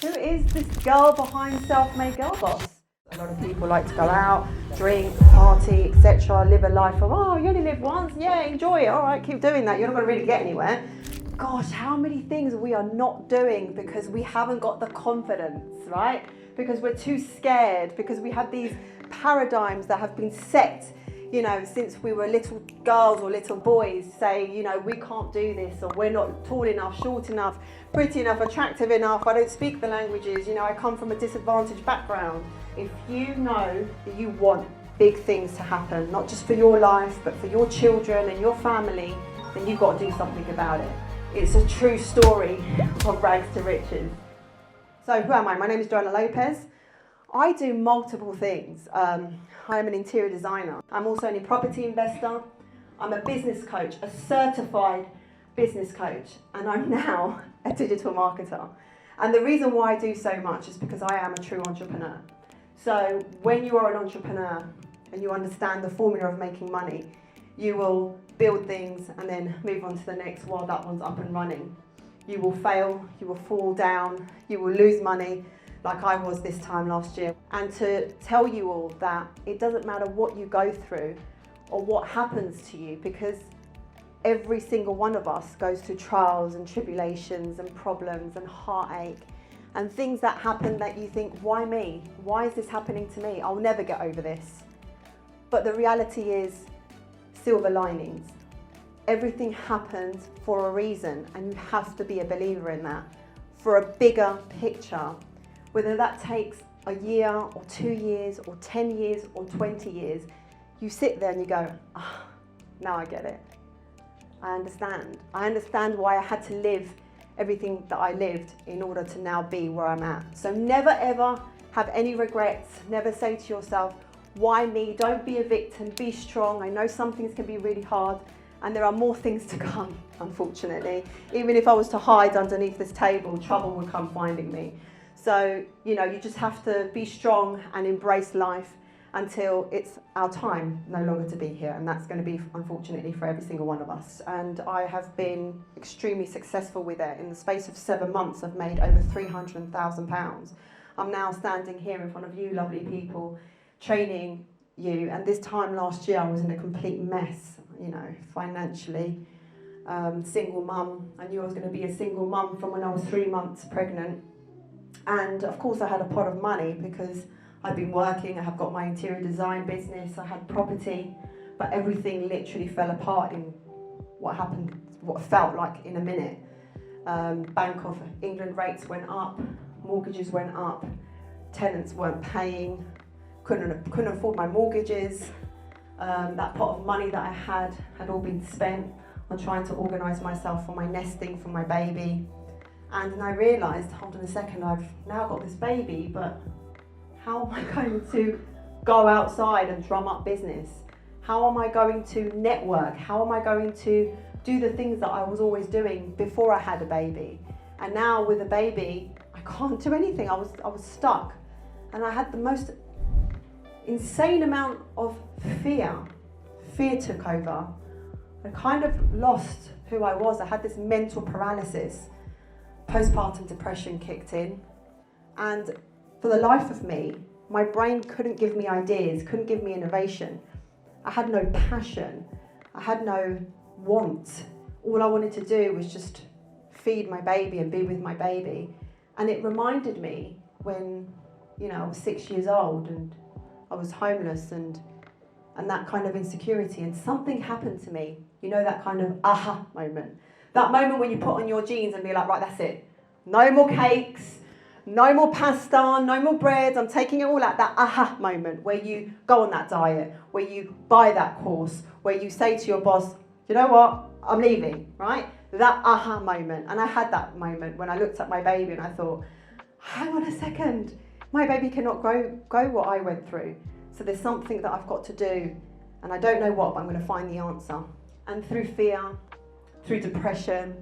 Who is this girl behind Self-Made Girl Boss? A lot of people like to go out, drink, party, etc., live a life of, oh, you only live once, yeah, enjoy it, all right, keep doing that, you're not going to really get anywhere. Gosh, how many things we are not doing because we haven't got the confidence, right? Because we're too scared, because we have these paradigms that have been set, you know, since we were little girls or little boys, say, you know, we can't do this, or we're not tall enough, short enough, pretty enough, attractive enough, I don't speak the languages, you know, I come from a disadvantaged background. If you know that you want big things to happen, not just for your life, but for your children and your family, then you've got to do something about it. It's a true story of rags to riches. So who am I? My name is Joanna Lopez. I do multiple things. I'm an interior designer. I'm also a property investor. I'm a business coach, a certified business coach, and I'm now a digital marketer. And the reason why I do so much is because I am a true entrepreneur. So when you are an entrepreneur and you understand the formula of making money, you will build things and then move on to the next while that one's up and running. You will fail, you will fall down, you will lose money, like I was this time last year. And to tell you all that it doesn't matter what you go through or what happens to you, because every single one of us goes through trials and tribulations and problems and heartache and things that happen that you think, why me? Why is this happening to me? I'll never get over this. But the reality is silver linings. Everything happens for a reason, and you have to be a believer in that for a bigger picture. Whether that takes a year or 2 years or 10 years or 20 years, you sit there and you go, ah, now I get it. I understand. I understand why I had to live everything that I lived in order to now be where I'm at. So never ever have any regrets. Never say to yourself, why me? Don't be a victim, be strong. I know some things can be really hard, and there are more things to come, unfortunately. Even if I was to hide underneath this table, trouble would come finding me. So, you know, you just have to be strong and embrace life until it's our time no longer to be here. And that's going to be, unfortunately, for every single one of us. And I have been extremely successful with it. In the space of 7 months, I've made over £300,000. I'm now standing here in front of you lovely people, training you. And this time last year, I was in a complete mess, you know, financially. Single mum. I knew I was going to be a single mum from when I was 3 months pregnant. And of course I had a pot of money because I've been working, I have got my interior design business, I had property, but everything literally fell apart in what happened, what felt like in a minute. Bank of England rates went up, mortgages went up, tenants weren't paying, couldn't afford my mortgages. That pot of money that I had all been spent on trying to organise myself for my nesting for my baby. And then I realised, hold on a second, I've now got this baby, but how am I going to go outside and drum up business? How am I going to network? How am I going to do the things that I was always doing before I had a baby? And now with a baby, I can't do anything. I was stuck. And I had the most insane amount of fear. Fear took over. I kind of lost who I was. I had this mental paralysis. Postpartum depression kicked in, and for the life of me, my brain couldn't give me ideas, couldn't give me innovation. I had no passion, I had no want. All I wanted to do was just feed my baby and be with my baby. And it reminded me when, you know, I was 6 years old and I was homeless and that kind of insecurity, and something happened to me, you know, that kind of aha moment. That moment when you put on your jeans and be like, right, that's it. No more cakes, no more pasta, no more bread. I'm taking it all out. That aha moment where you go on that diet, where you buy that course, where you say to your boss, you know what, I'm leaving, right? That aha moment. And I had that moment when I looked at my baby and I thought, hang on a second. My baby cannot go what I went through. So there's something that I've got to do. And I don't know what, but I'm going to find the answer. And through fear, through depression,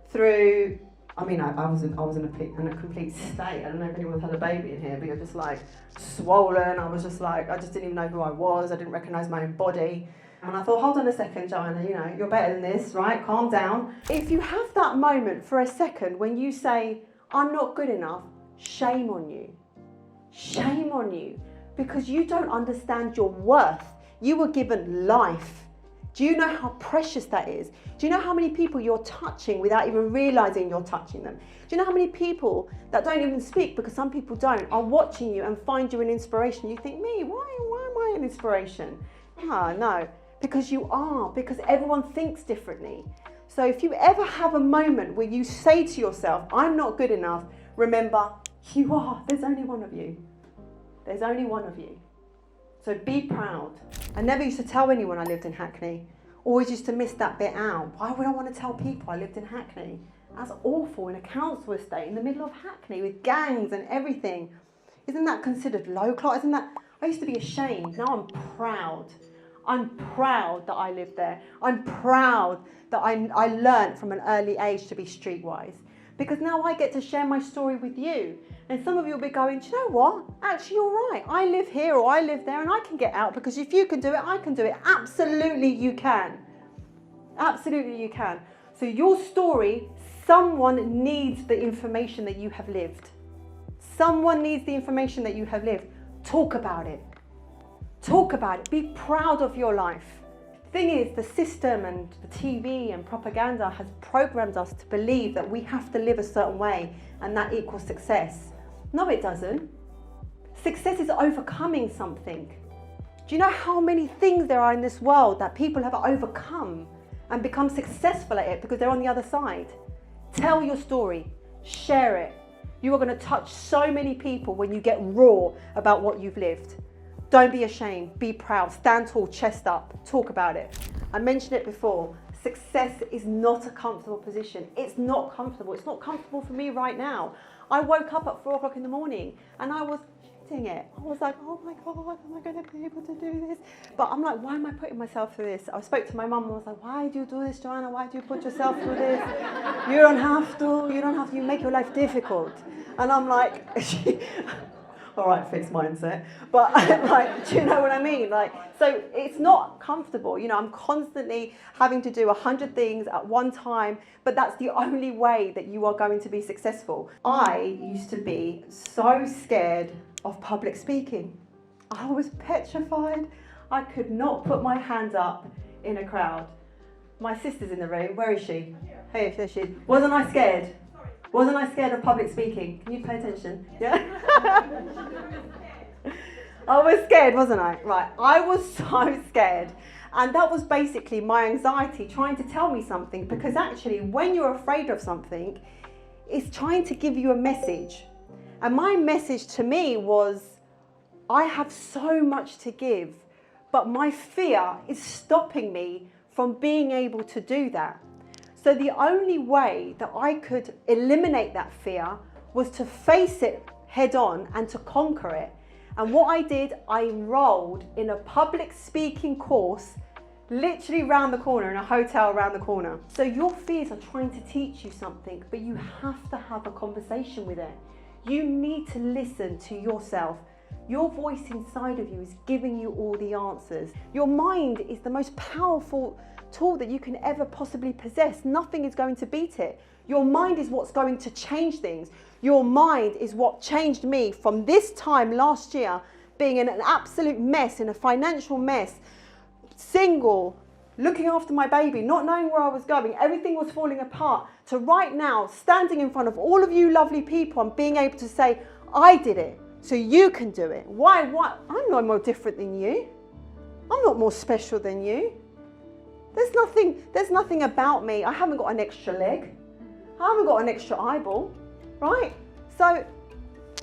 through, I mean, I was in a complete state. I don't know if anyone's had a baby in here, but you're just like swollen. I was just like, I just didn't even know who I was. I didn't recognise my own body. And I thought, hold on a second, Joanna, you know, you're better than this, right? Calm down. If you have that moment for a second when you say, I'm not good enough, shame on you. Shame on you, because you don't understand your worth. You were given life. Do you know how precious that is? Do you know how many people you're touching without even realizing you're touching them? Do you know how many people that don't even speak, because some people don't, are watching you and find you an inspiration? You think, me, why am I an inspiration? No, because you are, because everyone thinks differently. So if you ever have a moment where you say to yourself, I'm not good enough, remember, you are. There's only one of you. There's only one of you. So be proud. I never used to tell anyone I lived in Hackney. Always used to miss that bit out. Why would I want to tell people I lived in Hackney? That's awful, in a council estate in the middle of Hackney with gangs and everything. Isn't that considered low class? Isn't that? I used to be ashamed. Now I'm proud. I'm proud that I lived there. I'm proud that I learned from an early age to be streetwise. Because now I get to share my story with you. And some of you will be going, do you know what? Actually, you're right. I live here or I live there and I can get out, because if you can do it, I can do it. Absolutely you can. Absolutely you can. So your story, someone needs the information that you have lived. Someone needs the information that you have lived. Talk about it. Talk about it. Be proud of your life. The thing is, the system and the TV and propaganda has programmed us to believe that we have to live a certain way and that equals success. No, it doesn't. Success is overcoming something. Do you know how many things there are in this world that people have overcome and become successful at it because they're on the other side? Tell your story. Share it. You are going to touch so many people when you get raw about what you've lived. Don't be ashamed, be proud, stand tall, chest up, talk about it. I mentioned it before, success is not a comfortable position. It's not comfortable. It's not comfortable for me right now. I woke up at 4 o'clock in the morning and I was hating it. I was like, oh my God, am I going to be able to do this? But I'm like, why am I putting myself through this? I spoke to my mum and I was like, why do you do this, Joanna? Why do you put yourself through this? You don't have to, you make your life difficult. And I'm like, all right, fixed mindset. But like, do you know what I mean? Like, so it's not comfortable. You know, I'm constantly having to do 100 things at one time, but that's the only way that you are going to be successful. I used to be so scared of public speaking. I was petrified. I could not put my hand up in a crowd. My sister's in the room. Where is she? Hey, there she is. Wasn't I scared? Wasn't I scared of public speaking? Can you pay attention? Yeah? I was scared, wasn't I? Right, I was so scared. And that was basically my anxiety trying to tell me something, because actually when you're afraid of something, it's trying to give you a message. And my message to me was, I have so much to give, but my fear is stopping me from being able to do that. So the only way that I could eliminate that fear was to face it head on and to conquer it. And what I did, I enrolled in a public speaking course literally round the corner, in a hotel around the corner. So your fears are trying to teach you something, but you have to have a conversation with it. You need to listen to yourself. Your voice inside of you is giving you all the answers. Your mind is the most powerful tool that you can ever possibly possess. Nothing is going to beat it. Your mind is what's going to change things. Your mind is what changed me from this time last year, being in an absolute mess, in a financial mess, single, looking after my baby, not knowing where I was going, everything was falling apart, to right now standing in front of all of you lovely people and being able to say, I did it, so you can do it. Why? I'm not more different than you. I'm not more special than you. There's nothing about me. I haven't got an extra leg. I haven't got an extra eyeball, right? So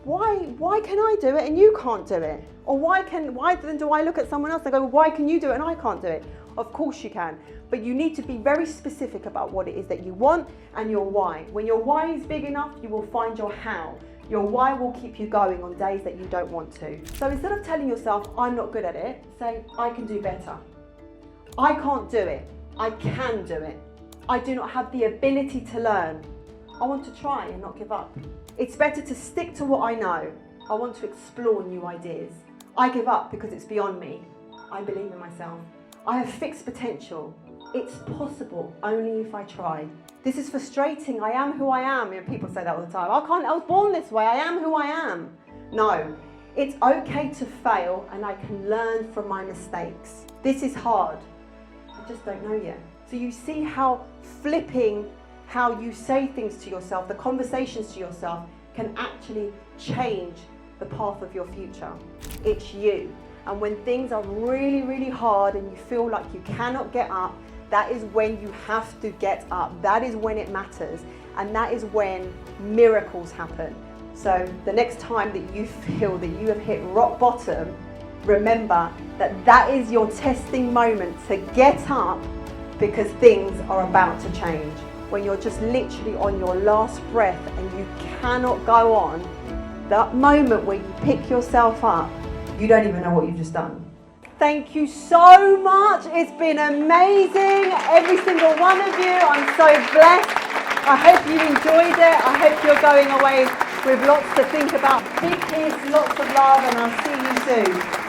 why can I do it and you can't do it? Or why then do I look at someone else and go, why can you do it and I can't do it? Of course you can, but you need to be very specific about what it is that you want and your why. When your why is big enough, you will find your how. Your why will keep you going on days that you don't want to. So instead of telling yourself, I'm not good at it, say, I can do better. I can't do it. I can do it. I do not have the ability to learn. I want to try and not give up. It's better to stick to what I know. I want to explore new ideas. I give up because it's beyond me. I believe in myself. I have fixed potential. It's possible only if I try. This is frustrating. I am who I am. You know, people say that all the time. I was born this way. I am who I am. No, it's okay to fail and I can learn from my mistakes. This is hard. I just don't know yet. So you see how flipping how you say things to yourself, the conversations to yourself, can actually change the path of your future. It's you. And when things are really, really hard and you feel like you cannot get up, that is when you have to get up. That is when it matters. And that is when miracles happen. So the next time that you feel that you have hit rock bottom, remember that that is your testing moment to get up, because things are about to change. When you're just literally on your last breath and you cannot go on, that moment where you pick yourself up, you don't even know what you've just done. Thank you so much. It's been amazing, every single one of you. I'm so blessed. I hope you enjoyed it. I hope you're going away with lots to think about. Big kiss, lots of love, and I'll see you soon.